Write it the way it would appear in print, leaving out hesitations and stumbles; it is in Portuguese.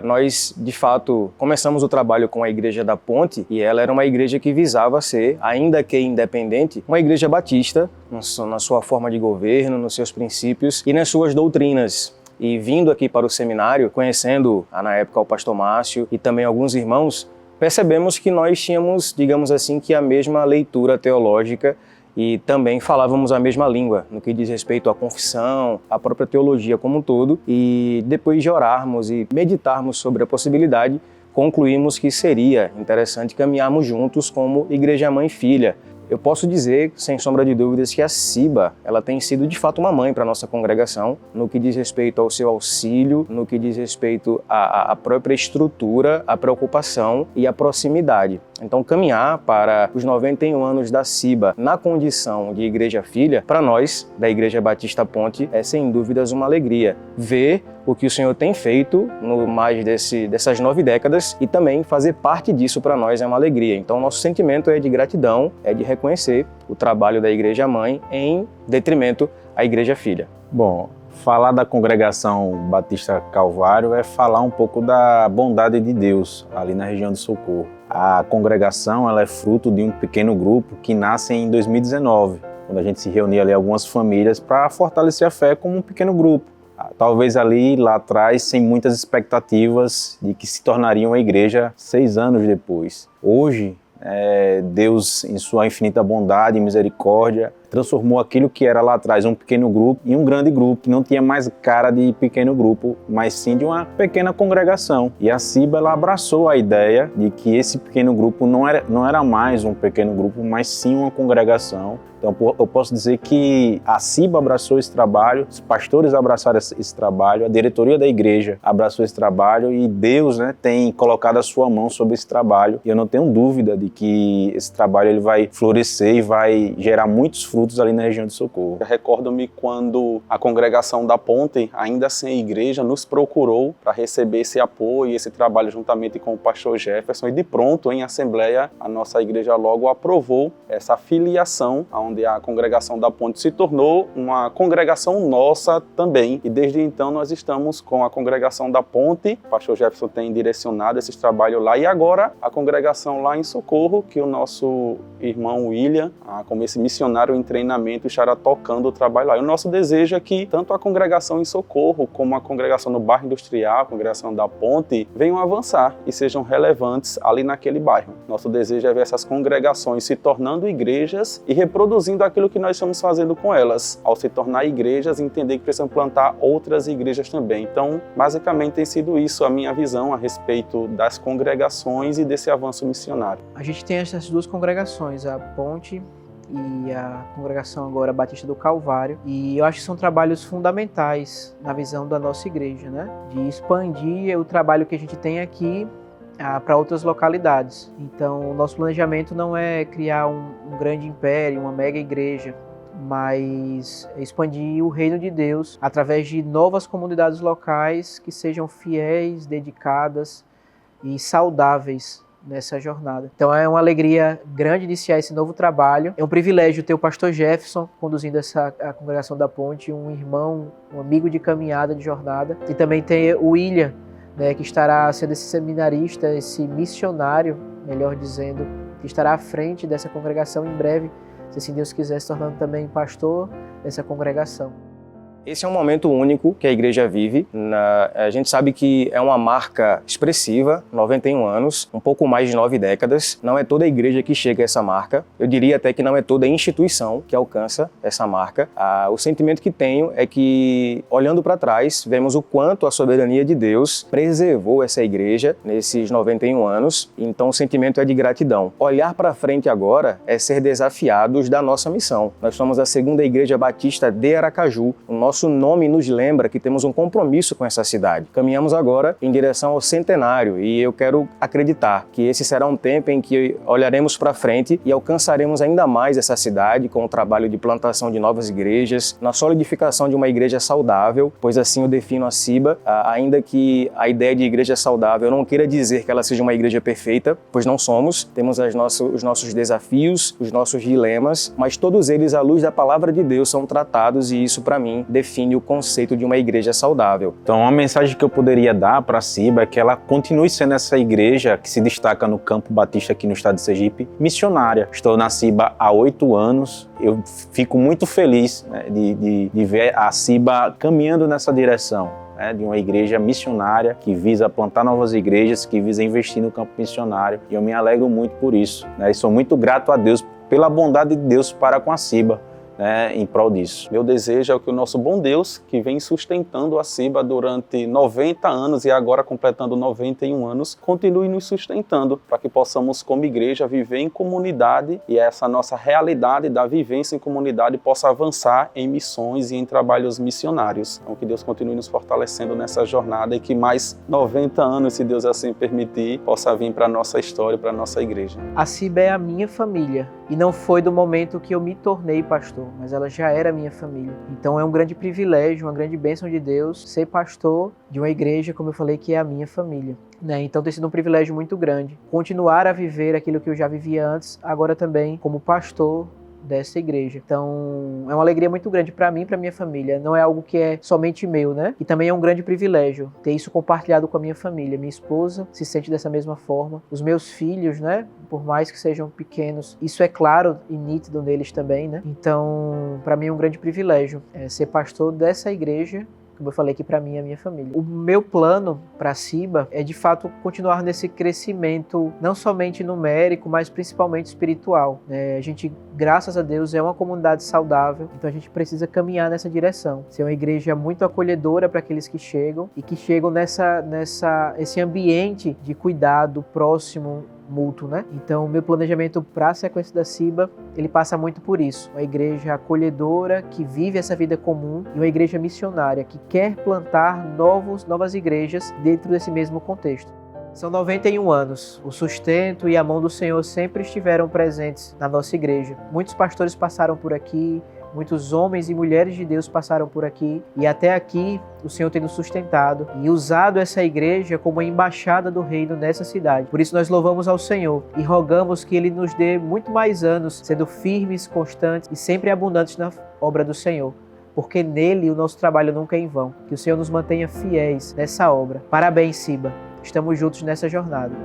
Nós, de fato, começamos o trabalho com a Igreja da Ponte e ela era uma igreja que visava ser, ainda que independente, uma igreja batista na sua forma de governo, nos seus princípios e nas suas doutrinas. E vindo aqui para o seminário, conhecendo na época o pastor Márcio e também alguns irmãos, percebemos que nós tínhamos, digamos assim, que a mesma leitura teológica e também falávamos a mesma língua no que diz respeito à confissão, à própria teologia como um todo. E depois de orarmos e meditarmos sobre a possibilidade, concluímos que seria interessante caminharmos juntos como igreja mãe e filha. Eu posso dizer, sem sombra de dúvidas, que a CIBA ela tem sido de fato uma mãe para a nossa congregação, no que diz respeito ao seu auxílio, no que diz respeito à própria estrutura, à preocupação e à proximidade. Então, caminhar para os 91 anos da CIBA na condição de igreja filha, para nós, da Igreja Batista Ponte, é sem dúvidas uma alegria. Ver o que o Senhor tem feito no mais dessas 9 décadas e também fazer parte disso para nós é uma alegria. Então, nosso sentimento é de gratidão, é de reconhecer o trabalho da Igreja Mãe em detrimento à Igreja Filha. Bom, falar da Congregação Batista Calvário é falar um pouco da bondade de Deus ali na região do Socorro. A congregação ela é fruto de um pequeno grupo que nasce em 2019, quando a gente se reunia ali algumas famílias para fortalecer a fé como um pequeno grupo. Talvez ali, lá atrás, sem muitas expectativas de que se tornaria uma igreja 6 anos depois. Hoje, Deus, em sua infinita bondade e misericórdia, transformou aquilo que era lá atrás um pequeno grupo em um grande grupo, que não tinha mais cara de pequeno grupo, mas sim de uma pequena congregação. E a CIBA ela abraçou a ideia de que esse pequeno grupo não era mais um pequeno grupo, mas sim uma congregação. Então eu posso dizer que a CIBA abraçou esse trabalho, os pastores abraçaram esse trabalho, a diretoria da igreja abraçou esse trabalho e Deus, tem colocado a sua mão sobre esse trabalho. E eu não tenho dúvida de que esse trabalho ele vai florescer e vai gerar muitos frutos ali na região de Socorro. Recordo-me quando a Congregação da Ponte, ainda sem igreja, nos procurou para receber esse apoio e esse trabalho juntamente com o pastor Jefferson e de pronto, em assembleia, a nossa igreja logo aprovou essa filiação, onde a Congregação da Ponte se tornou uma congregação nossa também. E desde então nós estamos com a Congregação da Ponte, o pastor Jefferson tem direcionado esses trabalhos lá e agora a congregação lá em Socorro, que o nosso irmão William, como esse missionário em treinamento, estará tocando o trabalho lá. E o nosso desejo é que tanto a congregação em Socorro como a congregação no bairro industrial, a congregação da Ponte, venham avançar e sejam relevantes ali naquele bairro. Nosso desejo é ver essas congregações se tornando igrejas e reproduzindo aquilo que nós estamos fazendo com elas. Ao se tornar igrejas, entender que precisam plantar outras igrejas também. Então, basicamente tem sido isso a minha visão a respeito das congregações e desse avanço missionário. A gente tem essas 2 congregações, a Ponte e a congregação agora Batista do Calvário, e eu acho que são trabalhos fundamentais na visão da nossa igreja, de expandir o trabalho que a gente tem aqui para outras localidades. Então, o nosso planejamento não é criar um grande império, uma mega igreja, mas expandir o reino de Deus através de novas comunidades locais que sejam fiéis, dedicadas e saudáveis nessa jornada. Então é uma alegria grande iniciar esse novo trabalho. É um privilégio ter o pastor Jefferson conduzindo a congregação da Ponte, um irmão, um amigo de caminhada, de jornada. E também ter o William, que estará sendo esse seminarista, esse missionário, melhor dizendo, que estará à frente dessa congregação em breve, se assim Deus quiser, se tornando também pastor dessa congregação. Esse é um momento único que a igreja vive. A gente sabe que é uma marca expressiva, 91 anos, um pouco mais de 9 décadas. Não é toda a igreja que chega a essa marca. Eu diria até que não é toda a instituição que alcança essa marca. O sentimento que tenho é que, olhando para trás, vemos o quanto a soberania de Deus preservou essa igreja nesses 91 anos. Então o sentimento é de gratidão. Olhar para frente agora é ser desafiados da nossa missão. Nós somos a 2ª Igreja Batista de Aracaju. O nosso nome nos lembra que temos um compromisso com essa cidade. Caminhamos agora em direção ao centenário e eu quero acreditar que esse será um tempo em que olharemos para frente e alcançaremos ainda mais essa cidade com o trabalho de plantação de novas igrejas, na solidificação de uma igreja saudável, pois assim eu defino a CIBA, ainda que a ideia de igreja saudável eu não queira dizer que ela seja uma igreja perfeita, pois não somos, temos os nossos desafios, os nossos dilemas, mas todos eles à luz da palavra de Deus são tratados e isso para mim define define o conceito de uma igreja saudável. Então, uma mensagem que eu poderia dar para a Ciba é que ela continue sendo essa igreja que se destaca no campo batista aqui no estado de Sergipe, missionária. Estou na Ciba há 8 anos, eu fico muito feliz, né, de ver a Ciba caminhando nessa direção, né, de uma igreja missionária que visa plantar novas igrejas, que visa investir no campo missionário, e eu me alegro muito por isso, né, e sou muito grato a Deus pela bondade de Deus para com a Ciba, né, em prol disso. Meu desejo é que o nosso bom Deus, que vem sustentando a Ciba durante 90 anos e agora completando 91 anos, continue nos sustentando para que possamos, como igreja, viver em comunidade e essa nossa realidade da vivência em comunidade possa avançar em missões e em trabalhos missionários. Então, que Deus continue nos fortalecendo nessa jornada e que mais 90 anos, se Deus assim permitir, possa vir para a nossa história, para a nossa igreja. A Ciba é a minha família e não foi do momento que eu me tornei pastor, mas ela já era minha família. Então é um grande privilégio, uma grande bênção de Deus ser pastor de uma igreja, como eu falei, que é a minha família, né? Então tem sido um privilégio muito grande continuar a viver aquilo que eu já vivia antes, agora também como pastor dessa igreja. Então é uma alegria muito grande para mim e para minha família. Não é algo que é somente meu, né? E também é um grande privilégio ter isso compartilhado com a minha família. Minha esposa se sente dessa mesma forma. Os meus filhos, né? Por mais que sejam pequenos, isso é claro e nítido neles também, né? Então, para mim é um grande privilégio ser pastor dessa igreja, como eu falei, que para mim é a minha família. O meu plano para a Ciba é, de fato, continuar nesse crescimento, não somente numérico, mas principalmente espiritual. A gente, graças a Deus, é uma comunidade saudável, então a gente precisa caminhar nessa direção. Ser uma igreja muito acolhedora para aqueles que chegam e que chegam esse ambiente de cuidado próximo, mútuo, né? Então, o meu planejamento para a sequência da Ciba, ele passa muito por isso. Uma igreja acolhedora, que vive essa vida comum, e uma igreja missionária, que quer plantar novas igrejas dentro desse mesmo contexto. São 91 anos. O sustento e a mão do Senhor sempre estiveram presentes na nossa igreja. Muitos pastores passaram por aqui, muitos homens e mulheres de Deus passaram por aqui, e até aqui o Senhor tem nos sustentado e usado essa igreja como a embaixada do reino nessa cidade. Por isso nós louvamos ao Senhor e rogamos que Ele nos dê muito mais anos, sendo firmes, constantes e sempre abundantes na obra do Senhor, porque nele o nosso trabalho nunca é em vão. Que o Senhor nos mantenha fiéis nessa obra. Parabéns, Ciba. Estamos juntos nessa jornada.